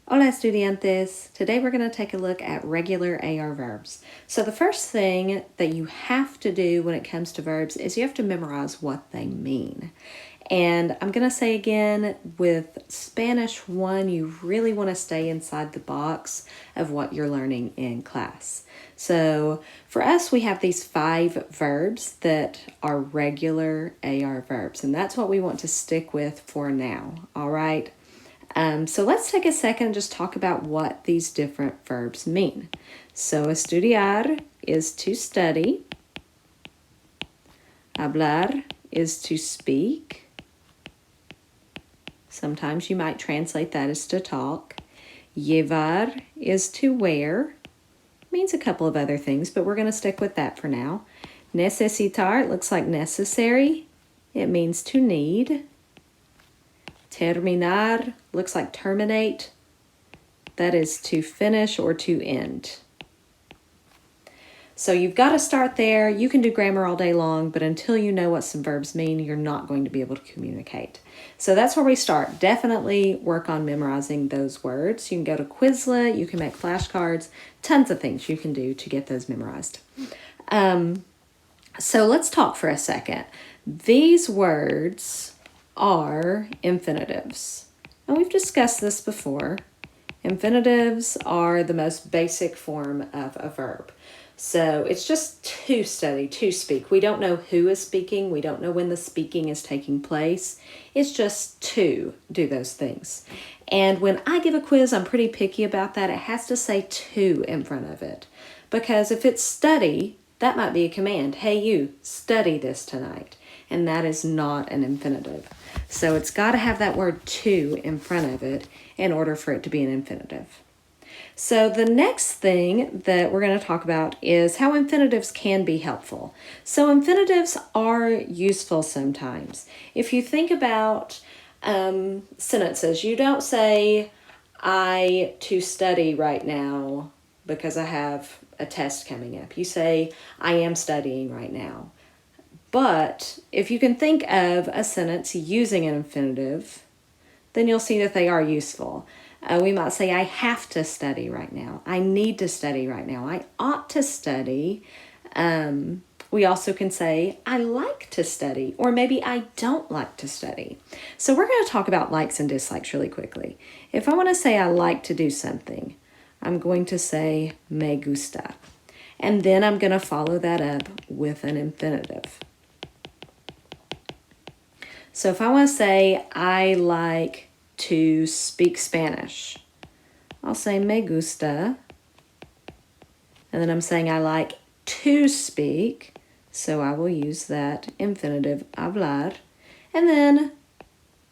Hola estudiantes! Today we're going to take a look at regular AR verbs. So the first thing that you have to do when it comes to verbs is you have to memorize what they mean. And I'm going to say again, with Spanish 1, you really want to stay inside the box of what you're learning in class. So for us, we have these 5 verbs that are regular AR verbs, and that's what we want to stick with for now, all right? So let's take a second and just talk about what these different verbs mean. So estudiar is to study. Hablar is to speak. Sometimes you might translate that as to talk. Llevar is to wear. Means a couple of other things, but we're going to stick with that for now. Necesitar, it looks like necessary. It means to need. Terminar looks like terminate. That is to finish or to end. So you've got to start there. You can do grammar all day long, but until you know what some verbs mean, you're not going to be able to communicate. So that's where we start. Definitely work on memorizing those words. You can go to Quizlet, you can make flashcards, tons of things you can do to get those memorized. So let's talk for a second. These words are infinitives. And we've discussed this before. Infinitives are the most basic form of a verb. So it's just to study, to speak. We don't know who is speaking. We don't know when the speaking is taking place. It's just to do those things. And when I give a quiz, I'm pretty picky about that. It has to say to in front of it. Because if it's study, that might be a command. Hey, you, study this tonight. And that is not an infinitive. So it's got to have that word to in front of it in order for it to be an infinitive. So the next thing that we're going to talk about is how infinitives can be helpful. So infinitives are useful sometimes. If you think about sentences, you don't say, I to study right now because I have a test coming up. You say, I am studying right now. But if you can think of a sentence using an infinitive, then you'll see that they are useful. We might say, I have to study right now. I need to study right now. I ought to study. We also can say, I like to study, or maybe I don't like to study. So we're going to talk about likes and dislikes really quickly. If I want to say I like to do something, I'm going to say me gusta. And then I'm going to follow that up with an infinitive. So if I want to say I like to speak Spanish, I'll say me gusta. And then I'm saying I like to speak, so I will use that infinitive hablar. And then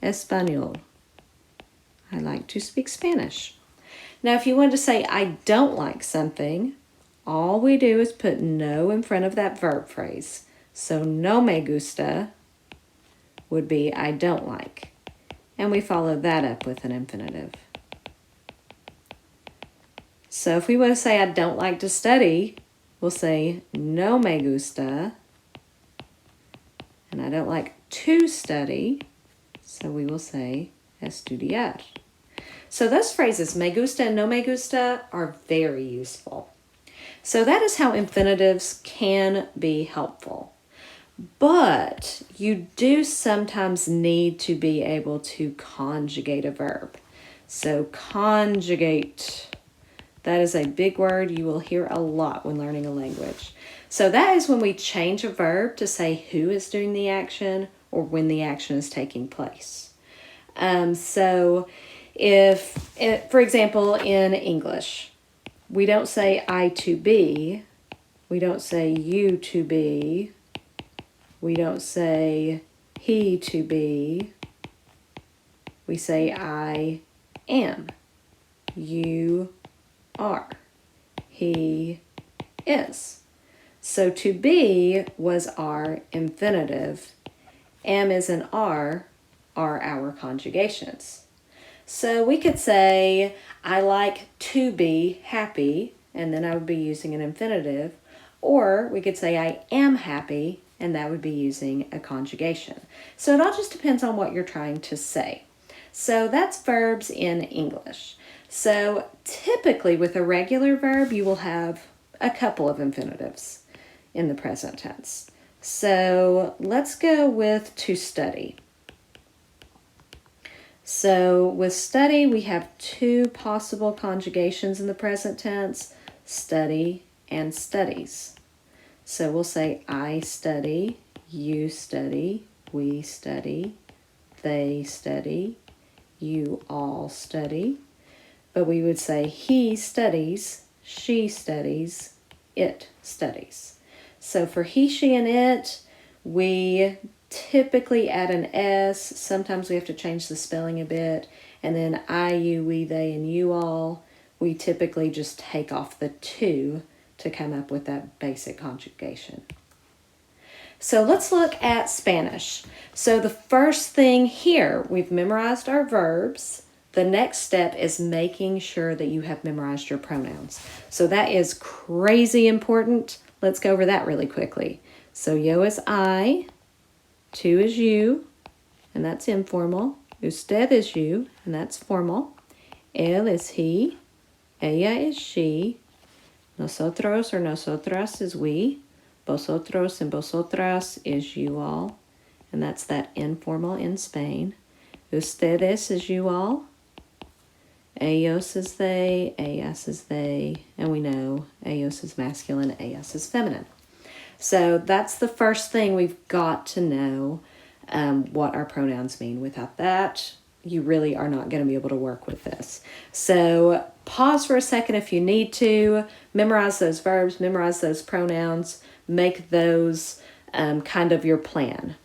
español. I like to speak Spanish. Now if you wanted to say I don't like something, all we do is put no in front of that verb phrase. So no me gusta would be I don't like. And we follow that up with an infinitive. So if we want to say I don't like to study, we'll say no me gusta. And I don't like to study, so we will say estudiar. So those phrases, me gusta and no me gusta, are very useful. So that is how infinitives can be helpful. But you do sometimes need to be able to conjugate a verb. So conjugate, that is a big word you will hear a lot when learning a language. So that is when we change a verb to say who is doing the action or when the action is taking place. So if, for example, in English, we don't say I to be, we don't say you to be, we don't say he to be. We say I am. You are. He is. So to be was our infinitive. Am is an are our conjugations. So we could say I like to be happy, and then I would be using an infinitive. Or we could say I am happy, and that would be using a conjugation. So it all just depends on what you're trying to say. So that's verbs in English. So typically with a regular verb, you will have a couple of infinitives in the present tense. So let's go with to study. So with study, we have two possible conjugations in the present tense, study and studies. So we'll say I study, you study, we study, they study, you all study. But we would say he studies, she studies, it studies. So for he, she, and it, we typically add an S. Sometimes we have to change the spelling a bit. And then I, you, we, they, and you all, we typically just take off the to come up with that basic conjugation. So let's look at Spanish. So the first thing here, we've memorized our verbs. The next step is making sure that you have memorized your pronouns. So that is crazy important. Let's go over that really quickly. So yo is I, tú is you, and that's informal. Usted is you, and that's formal. Él is he, ella is she, nosotros or nosotras is we, vosotros and vosotras is you all, and that's that informal in Spain. Ustedes is you all. Ellos is they, ellas is they, and we know ellos is masculine, ellas is feminine. So that's the first thing we've got to know what our pronouns mean. Without that, you really are not going to be able to work with this. So pause for a second if you need to. Memorize those verbs, memorize those pronouns, make those kind of your plan.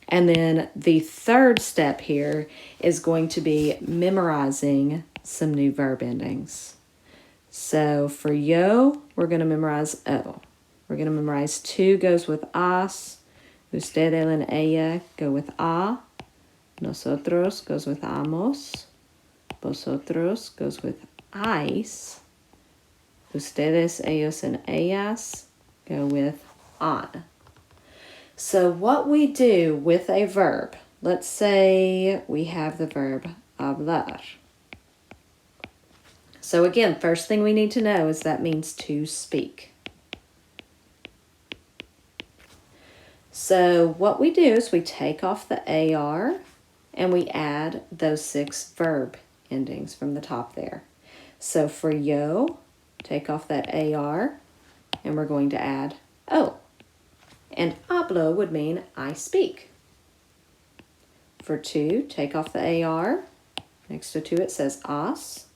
And then the third step here is going to be memorizing some new verb endings. So for yo, we're going to memorize O. We're going to memorize tú goes with as. Usted, él, and ella go with a. Nosotros goes with amos. Vosotros goes with ais. Ustedes, ellos, and ellas go with on. So what we do with a verb, let's say we have the verb hablar. So again, first thing we need to know is that means to speak. So what we do is we take off the AR and we add those 6 verb endings from the top there. So for yo, take off that AR and we're going to add O. And hablo would mean I speak. For tú, take off the AR. Next to tú it says as.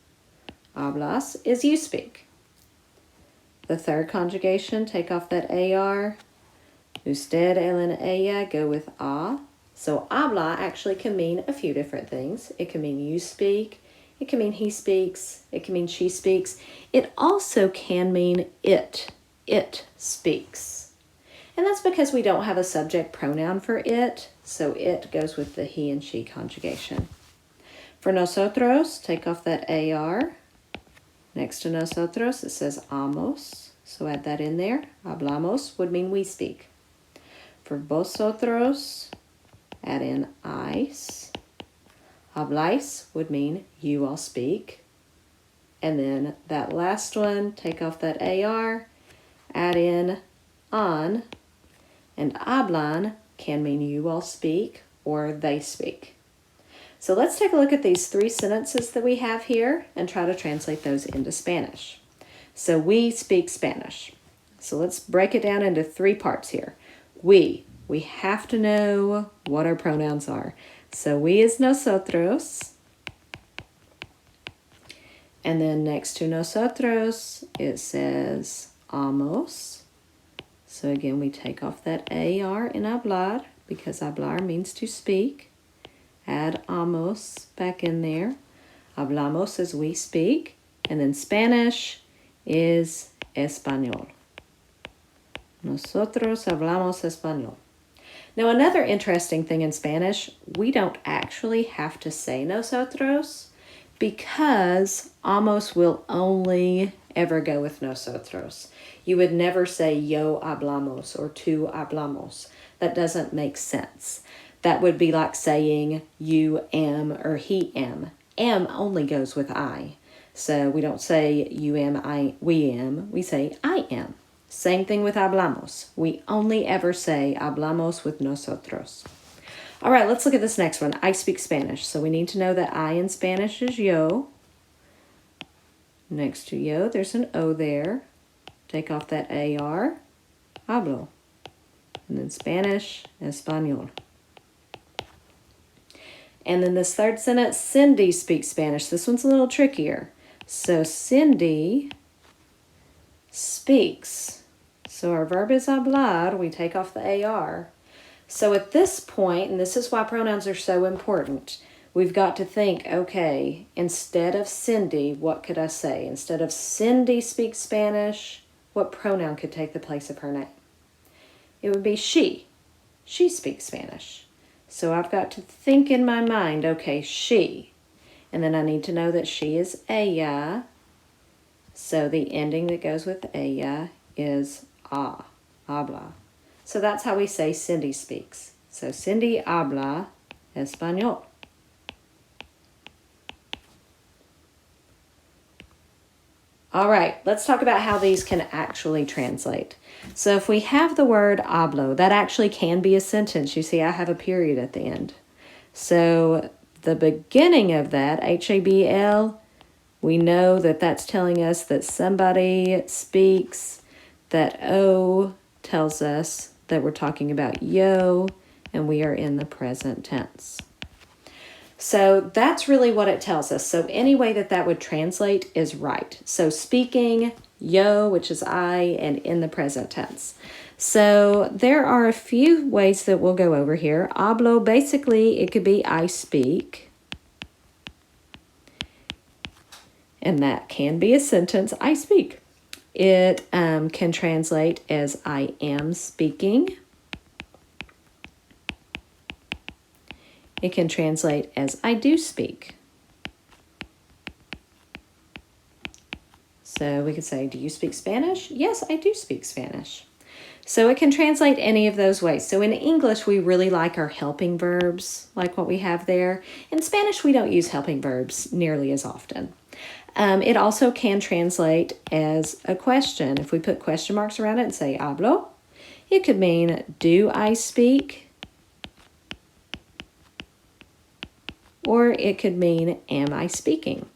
Hablas is you speak. The third conjugation, take off that AR. Usted, él, and ella go with a. So habla actually can mean a few different things. It can mean you speak. It can mean he speaks. It can mean she speaks. It also can mean it. It speaks. And that's because we don't have a subject pronoun for it, so it goes with the he and she conjugation. For nosotros, take off that AR. Next to nosotros, it says amos, so add that in there. Hablamos would mean we speak. For vosotros, add in ais. Habláis would mean you all speak. And then that last one, take off that AR, add in on. And hablan can mean you all speak or they speak. So let's take a look at these 3 sentences that we have here and try to translate those into Spanish. So we speak Spanish. So let's break it down into 3 parts here. We have to know what our pronouns are. So we is nosotros. And then next to nosotros, it says amos. So again, we take off that AR in hablar because hablar means to speak. Add amos back in there. Hablamos is we speak. And then Spanish is español. Nosotros hablamos español. Now another interesting thing in Spanish, we don't actually have to say nosotros because amos will only ever go with nosotros. You would never say yo hablamos or tú hablamos. That doesn't make sense. That would be like saying you am or he am. Am only goes with I. So we don't say you am, we am. We say I am. Same thing with hablamos. We only ever say hablamos with nosotros. All right, let's look at this next one. I speak Spanish. So we need to know that I in Spanish is yo. Next to yo, there's an O there. Take off that AR. Hablo. And then Spanish, español. And then this third sentence, Cindy speaks Spanish. This one's a little trickier. So Cindy speaks. So our verb is hablar. We take off the AR. So at this point, and this is why pronouns are so important, we've got to think, okay, instead of Cindy, what could I say? Instead of Cindy speaks Spanish, what pronoun could take the place of her name? It would be she. She speaks Spanish. So I've got to think in my mind, okay, she. And then I need to know that she is ella. So the ending that goes with ella is a, habla. So that's how we say Cindy speaks. So Cindy habla español. All right, let's talk about how these can actually translate. So if we have the word hablo, that actually can be a sentence. You see, I have a period at the end. So the beginning of that, H-A-B-L, we know that that's telling us that somebody speaks. That O tells us that we're talking about yo, and we are in the present tense. So that's really what it tells us. So any way that that would translate is right. So speaking, yo, which is I, and in the present tense. So there are a few ways that we'll go over here. Hablo, basically, it could be I speak. And that can be a sentence, I speak. It can translate as I am speaking. It can translate as I do speak. So we could say, do you speak Spanish? Yes, I do speak Spanish. So it can translate any of those ways. So in English, we really like our helping verbs, like what we have there. In Spanish, we don't use helping verbs nearly as often. It also can translate as a question. If we put question marks around it and say hablo, it could mean, do I speak? Or it could mean, am I speaking?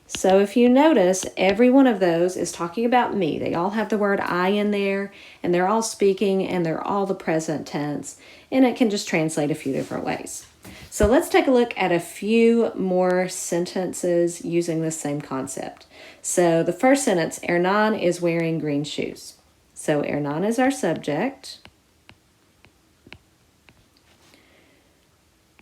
So if you notice, every one of those is talking about me. They all have the word I in there, and they're all speaking, and they're all the present tense, and it can just translate a few different ways. So let's take a look at a few more sentences using the same concept. So the first sentence, Hernan is wearing green shoes. So Hernan is our subject.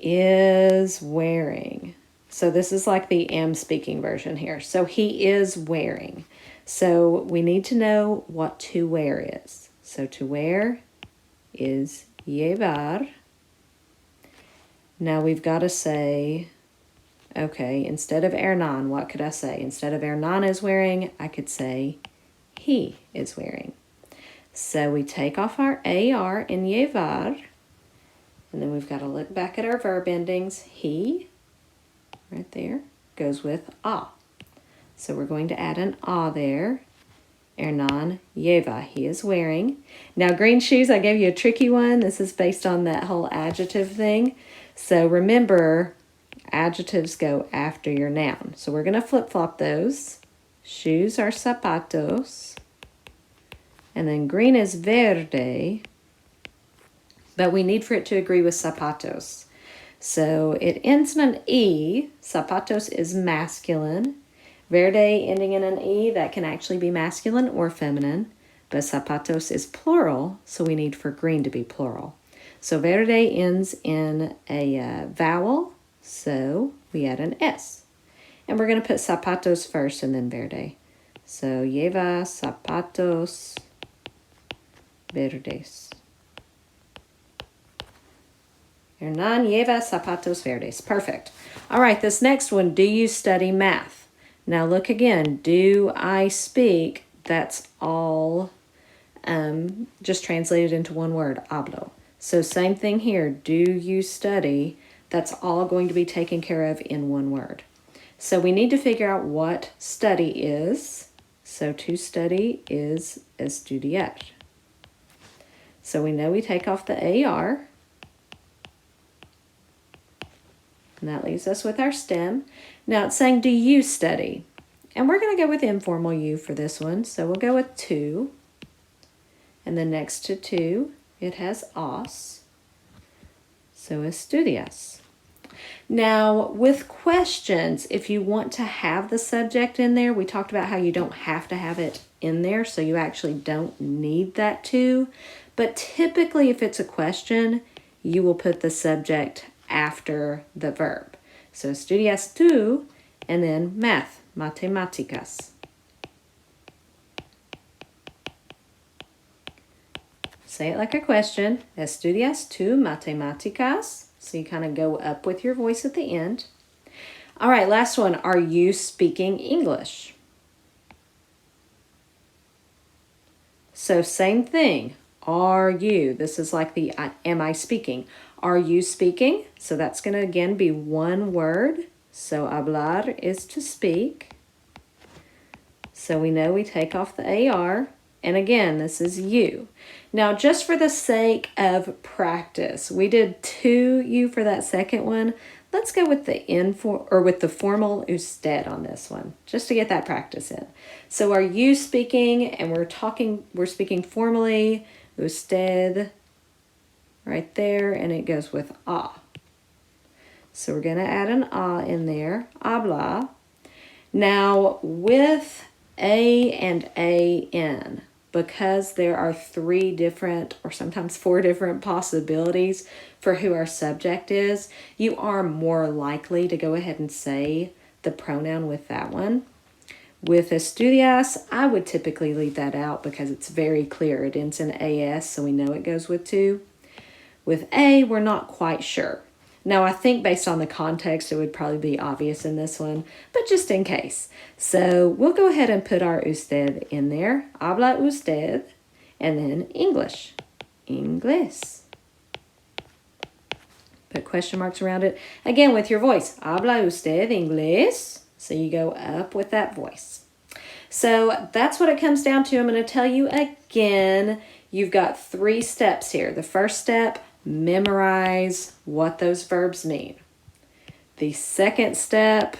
Is wearing. So this is like the am speaking version here. So he is wearing. So we need to know what to wear is. So to wear is llevar. Now we've got to say, okay, instead of Hernan, what could I say? Instead of Hernan is wearing, I could say he is wearing. So we take off our AR in llevar. And then we've got to look back at our verb endings. He, right there, goes with a. So we're going to add an a there. Hernan lleva, he is wearing. Now green shoes, I gave you a tricky one. This is based on that whole adjective thing. So remember, adjectives go after your noun. So we're going to flip-flop those. Shoes are zapatos. And then green is verde. But we need for it to agree with zapatos. So it ends in an E. Zapatos is masculine. Verde ending in an E, that can actually be masculine or feminine. But zapatos is plural, so we need for green to be plural. So verde ends in a vowel, so we add an S. And we're going to put zapatos first and then verde. So lleva zapatos verdes. Hernan lleva zapatos verdes. Perfect. All right, this next one, do you study math? Now look again, do I speak? That's all just translated into one word, hablo. So same thing here, do you study? That's all going to be taken care of in one word. So we need to figure out what study is. So to study is estudiar. So we know we take off the AR. And that leaves us with our stem. Now it's saying, do you study? And we're going to go with informal you for this one. So we'll go with to. And then next to to, it has os. So estudias. Now with questions, if you want to have the subject in there, we talked about how you don't have to have it in there, so you actually don't need that to. But typically if it's a question, you will put the subject after the verb. So estudias tú, and then math, matemáticas. Say it like a question. Estudias tú matemáticas? So you kind of go up with your voice at the end. All right, last one. Are you speaking English? So same thing. Are you? This is like the am I speaking? Are you speaking? So that's going to again be one word. So hablar is to speak. So we know we take off the AR. And again, this is you. Now, just for the sake of practice, we did to you for that second one. Let's go with the formal usted on this one, just to get that practice in. So are you speaking? And we're speaking formally, usted, right there, and it goes with a. So we're going to add an a in there, habla. Now, with a and an, because there are 3 different or sometimes 4 different possibilities for who our subject is, you are more likely to go ahead and say the pronoun with that one. With estudias, I would typically leave that out because it's very clear. It ends in as, so we know it goes with to. With a, we're not quite sure. Now, I think based on the context, it would probably be obvious in this one, but just in case. So we'll go ahead and put our usted in there. Habla usted, and then English. Inglés. Put question marks around it. Again, with your voice. Habla usted inglés? So you go up with that voice. So that's what it comes down to. I'm going to tell you again, you've got 3 steps here. The first step, memorize what those verbs mean. The second step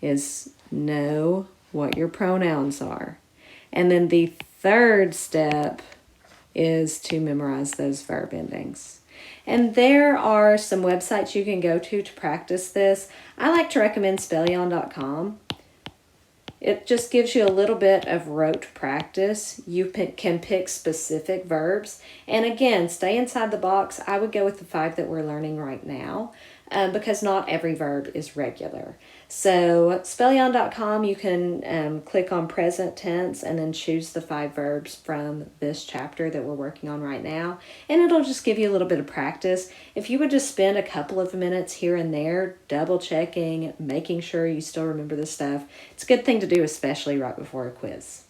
is know what your pronouns are. And then the third step is to memorize those verb endings. And there are some websites you can go to practice this. I like to recommend spellion.com. It just gives you a little bit of rote practice. You can pick specific verbs. And again, stay inside the box. I would go with the 5 that we're learning right now because not every verb is regular. So spellion.com, you can click on present tense and then choose the 5 verbs from this chapter that we're working on right now. And it'll just give you a little bit of practice. If you would just spend a couple of minutes here and there, double checking, making sure you still remember the stuff, it's a good thing to do, especially right before a quiz.